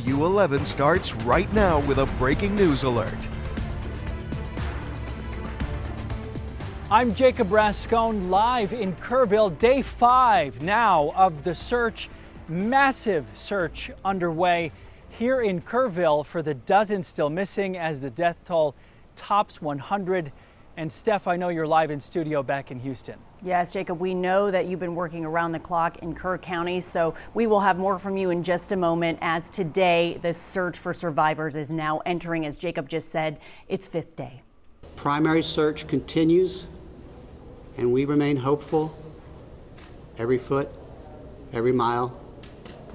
U11 starts right now with a breaking news alert. I'm Jacob Rascone live in Kerrville, day 5 now of the search. Massive search underway here in Kerrville for the dozen still missing as the death toll tops 100. And Steph, I know you're live in studio back in Houston. Yes, Jacob, we know that you've been working around the clock in Kerr County, so we will have more from you in just a moment, as today the search for survivors is now entering, as Jacob just said, its 5th day. Primary search continues, and we remain hopeful every foot, every mile,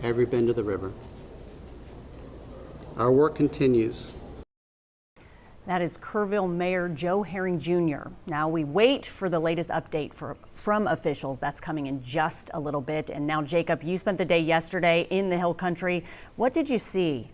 every bend of the river. Our work continues. That is Kerrville Mayor Joe Herring Jr. Now we wait for the latest update from officials. That's coming in just a little bit. And now, Jacob, you spent the day yesterday in the Hill Country. What did you see?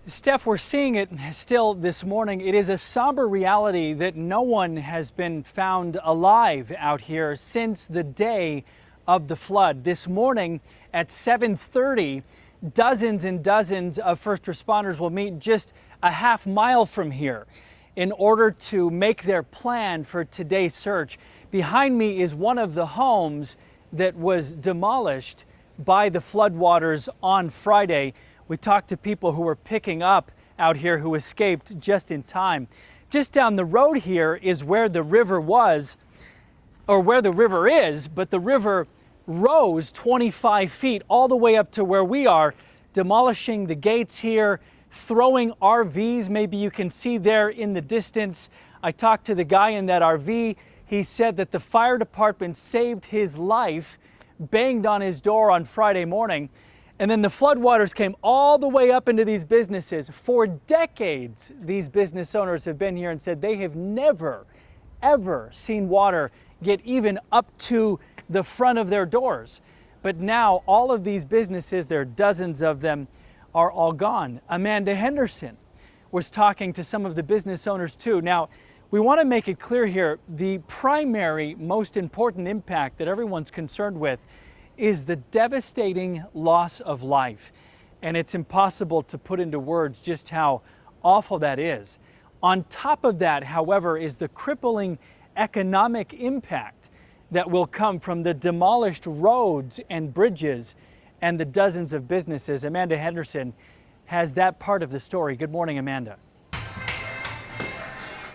Steph, we're seeing it still this morning. It is a somber reality that no one has been found alive out here since the day of the flood. This morning at 7:30, dozens and dozens of first responders will meet just a half mile from here in order to make their plan for today's search. Behind me is one of the homes that was demolished by the floodwaters on Friday. We talked to people who were picking up out here who escaped just in time. Just down the road here is where the river was, or where the river is, but the river rose 25 feet all the way up to where we are, demolishing the gates here, throwing RVs. Maybe you can see there in the distance. I talked to the guy in that RV. He said that the fire department saved his life, banged on his door on Friday morning, and then the floodwaters came all the way up into these businesses. For decades, these business owners have been here and said they have never, ever seen water get even up to the front of their doors. But now all of these businesses, there are dozens of them, are all gone. Amanda Henderson was talking to some of the business owners too. Now, we want to make it clear here, the primary, most important impact that everyone's concerned with is the devastating loss of life. And it's impossible to put into words just how awful that is. On top of that, however, is the crippling economic impact that will come from the demolished roads and bridges and the dozens of businesses. Amanda Henderson has that part of the story. Good morning, Amanda.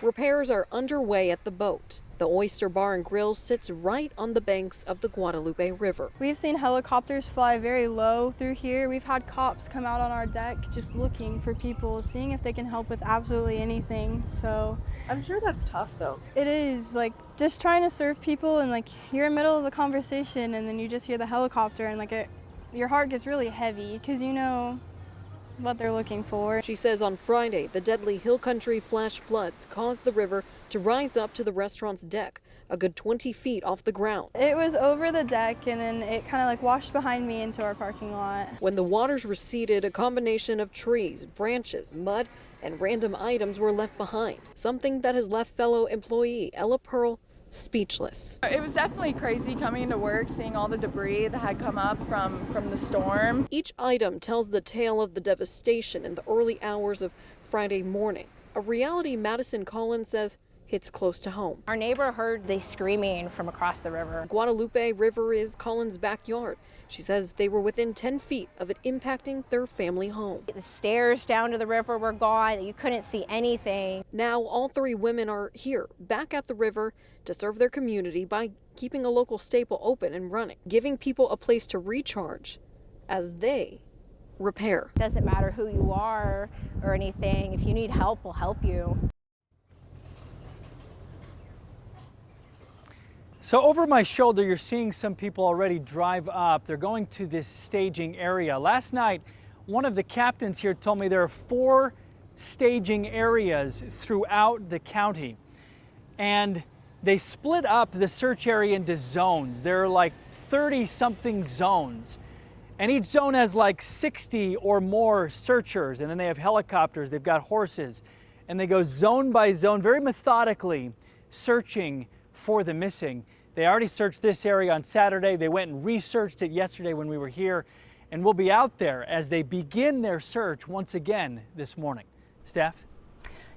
Repairs are underway at the boat. The Oyster Bar and Grill sits right on the banks of the Guadalupe River. We've seen helicopters fly very low through here. We've had cops come out on our deck just looking for people, seeing if they can help with absolutely anything. So I'm sure that's tough though. it is like just trying to serve people, and like you're in the middle of the conversation and then you just hear the helicopter, and like your heart gets really heavy because you know what they're looking for. She says on Friday, the deadly Hill Country flash floods caused the river to rise up to the restaurant's deck, a good 20 feet off the ground. It was over the deck and then it kind of like washed behind me into our parking lot. When the waters receded, a combination of trees, branches, mud, and random items were left behind, something that has left fellow employee Ella Pearl speechless. It was definitely crazy coming to work, seeing all the debris that had come up from the storm. Each item tells the tale of the devastation in the early hours of Friday morning, a reality Madison Collins says hits close to home. Our neighbor heard the screaming from across the river. Guadalupe River is Collins' backyard. She says they were within 10 feet of it impacting their family home. The stairs down to the river were gone. You couldn't see anything. Now all 3 women are here, back at the river, to serve their community by keeping a local staple open and running, giving people a place to recharge as they repair. Doesn't matter who you are or anything. If you need help, we'll help you. So over my shoulder, you're seeing some people already drive up. They're going to this staging area. Last night, one of the captains here told me there are 4 staging areas throughout the county. And they split up the search area into zones. There are like 30-something zones. And each zone has like 60 or more searchers. And then they have helicopters, they've got horses. And they go zone by zone, very methodically, searching for the missing. They already searched this area on Saturday. They went and researched it yesterday when we were here, and we'll be out there as they begin their search once again this morning. Steph?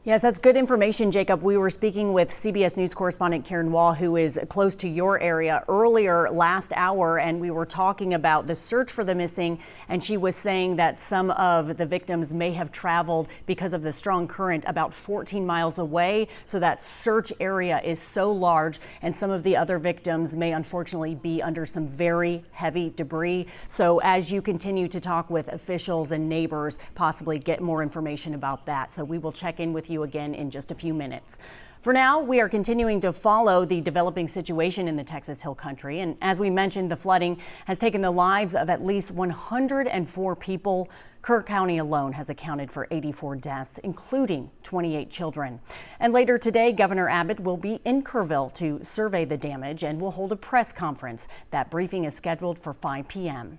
Yes, that's good information, Jacob. We were speaking with CBS News correspondent Karen Wall, who is close to your area, earlier last hour, and we were talking about the search for the missing, and she was saying that some of the victims may have traveled because of the strong current about 14 miles away, so that search area is so large, and some of the other victims may unfortunately be under some very heavy debris. So as you continue to talk with officials and neighbors, possibly get more information about that. So we will check in with you again in just a few minutes. For now, we are continuing to follow the developing situation in the Texas Hill Country. And as we mentioned, the flooding has taken the lives of at least 104 people. Kirk County alone has accounted for 84 deaths, including 28 children. And later today, Governor Abbott will be in Kerrville to survey the damage and will hold a press conference. That briefing is scheduled for 5 p.m.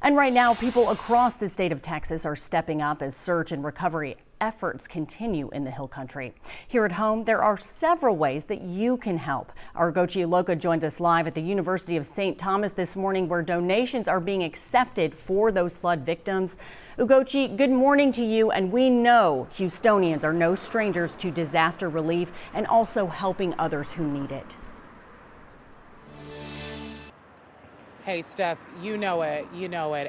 And right now, people across the state of Texas are stepping up as search and recovery efforts continue in the Hill Country. Here at home, there are several ways that you can help. Our Ugochi Iloka joins us live at the University of St. Thomas this morning, where donations are being accepted for those flood victims. Ugochi, good morning to you. And we know Houstonians are no strangers to disaster relief and also helping others who need it. Hey, Steph, you know it,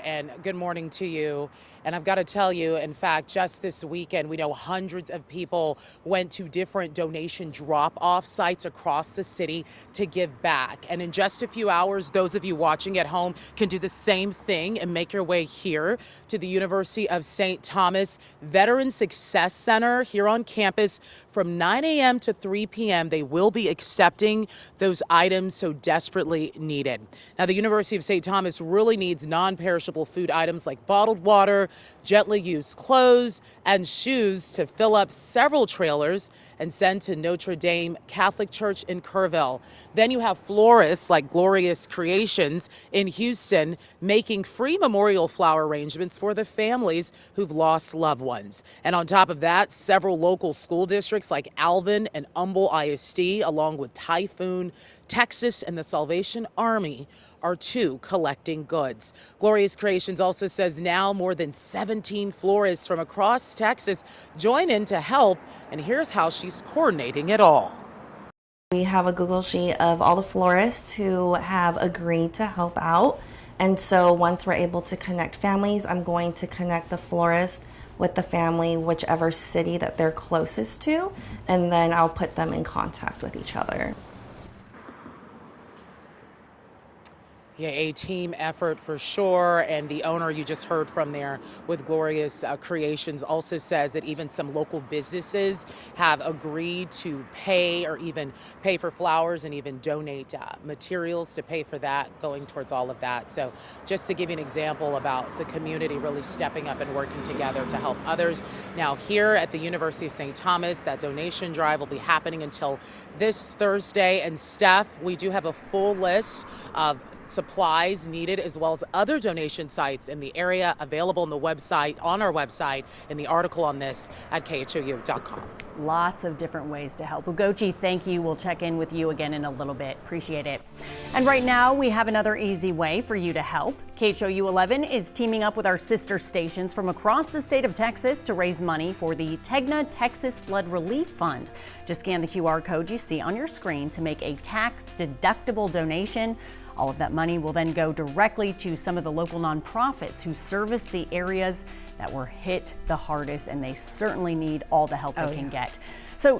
and good morning to you. And I've got to tell you, in fact, just this weekend, we know hundreds of people went to different donation drop-off sites across the city to give back. And in just a few hours, those of you watching at home can do the same thing and make your way here to the University of St. Thomas Veteran Success Center here on campus from 9 a.m. to 3 p.m. They will be accepting those items so desperately needed. Now, the University of St. Thomas really needs non-perishable food items like bottled water, gently used clothes, and shoes to fill up several trailers and send to Notre Dame Catholic Church in Kerrville. Then you have florists like Glorious Creations in Houston making free memorial flower arrangements for the families who've lost loved ones. And on top of that, several local school districts like Alvin and Humble ISD, along with Typhoon, Texas, and the Salvation Army are too collecting goods. Glorious Creations also says now more than 17 florists from across Texas join in to help, and here's how she's coordinating it all. We have a Google sheet of all the florists who have agreed to help out, and so once we're able to connect families, I'm going to connect the florist with the family, whichever city that they're closest to, and then I'll put them in contact with each other. Yeah, a team effort for sure. And the owner you just heard from there with Glorious Creations also says that even some local businesses have agreed to pay or even pay for flowers and even donate materials to pay for that, going towards all of that. So just to give you an example about the community really stepping up and working together to help others. Now here at the University of St. Thomas, that donation drive will be happening until this Thursday. And Steph, we do have a full list of supplies needed as well as other donation sites in the area available on the website, on our website, in the article on this at khou.com. Lots of different ways to help. Ugochi, thank you. We'll check in with you again in a little bit. Appreciate it. And right now we have another easy way for you to help. KHOU 11 is teaming up with our sister stations from across the state of Texas to raise money for the Tegna Texas Flood Relief Fund. Just scan the QR code you see on your screen to make a tax-deductible donation. All of that money will then go directly to some of the local nonprofits who service the areas that were hit the hardest, and they certainly need all the help they can get. So